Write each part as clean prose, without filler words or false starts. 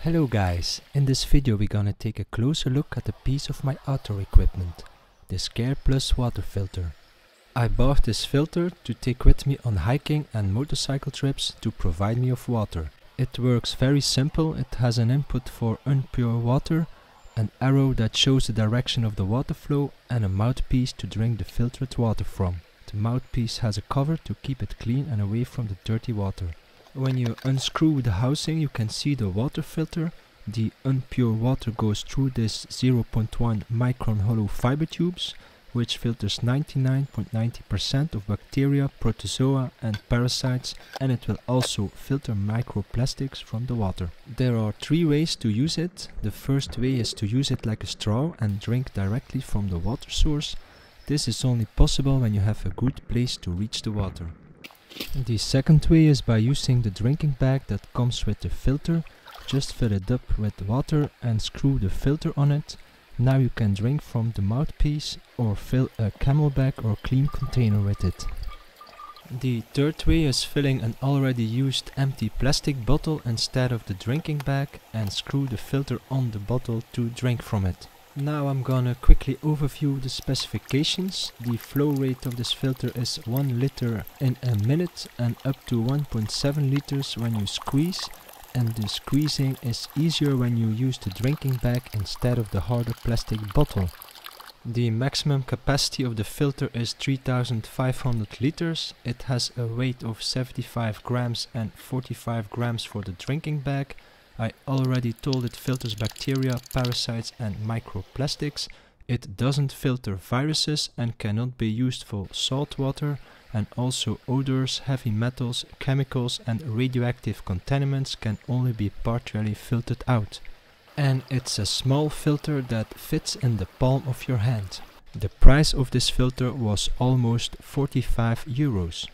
Hello guys, in this video we're gonna take a closer look at a piece of my outdoor equipment, this Careplus water filter. I bought this filter to take with me on hiking and motorcycle trips to provide me of water. It works very simple. It has an input for impure water, an arrow that shows the direction of the water flow, and a mouthpiece to drink the filtered water from. The mouthpiece has a cover to keep it clean and away from the dirty water. When you unscrew the housing, you can see the water filter. The impure water goes through this 0.1 micron hollow fiber tubes, which filters 99.90% of bacteria, protozoa and parasites, and it will also filter microplastics from the water. There are three ways to use it. The first way is to use it like a straw and drink directly from the water source. This is only possible when you have a good place to reach the water. The second way is by using the drinking bag that comes with the filter. Just fill it up with water and screw the filter on it. Now you can drink from the mouthpiece or fill a camel bag or clean container with it. The third way is filling an already used empty plastic bottle instead of the drinking bag and screw the filter on the bottle to drink from it. Now I'm gonna quickly overview the specifications. The flow rate of this filter is 1 liter in a minute and up to 1.7 liters when you squeeze, and the squeezing is easier when you use the drinking bag instead of the harder plastic bottle. The maximum capacity of the filter is 3500 liters. It has a weight of 75 grams and 45 grams for the drinking bag. I already told it filters bacteria, parasites and microplastics. It doesn't filter viruses and cannot be used for salt water, and also odors, heavy metals, chemicals and radioactive contaminants can only be partially filtered out. And it's a small filter that fits in the palm of your hand. The price of this filter was almost 45 euros.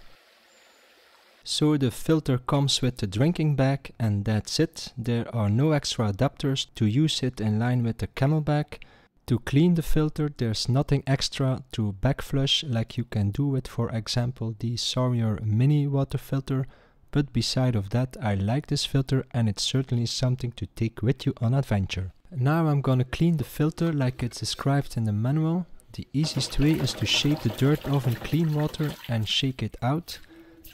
So the filter comes with the drinking bag and that's it. There are no extra adapters to use it in line with the camel bag. To clean the filter there's nothing extra to back flush like you can do with, for example, the Sawyer Mini water filter. But beside of that, I like this filter and it's certainly something to take with you on adventure. Now I'm gonna clean the filter like it's described in the manual. The easiest way is to shake the dirt off in clean water and shake it out.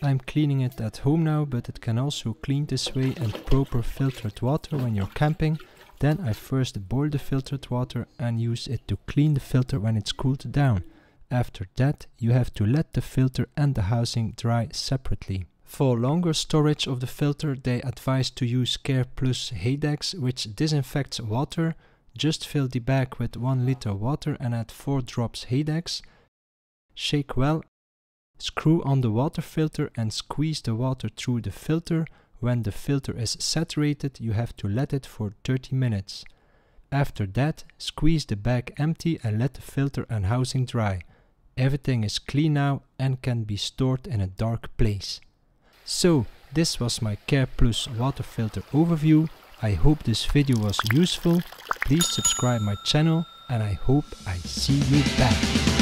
I'm cleaning it at home now, but it can also clean this way in proper filtered water when you're camping. Then I first boil the filtered water and use it to clean the filter when it's cooled down. After that, you have to let the filter and the housing dry separately. For longer storage of the filter, they advise to use Careplus Haydex, which disinfects water. Just fill the bag with 1 liter water and add 4 drops Haydex. Shake well. Screw on the water filter and squeeze the water through the filter. When the filter is saturated, you have to let it for 30 minutes. After that, squeeze the bag empty and let the filter and housing dry. Everything is clean now and can be stored in a dark place. So, this was my Careplus water filter overview. I hope this video was useful. Please subscribe my channel and I hope I see you back.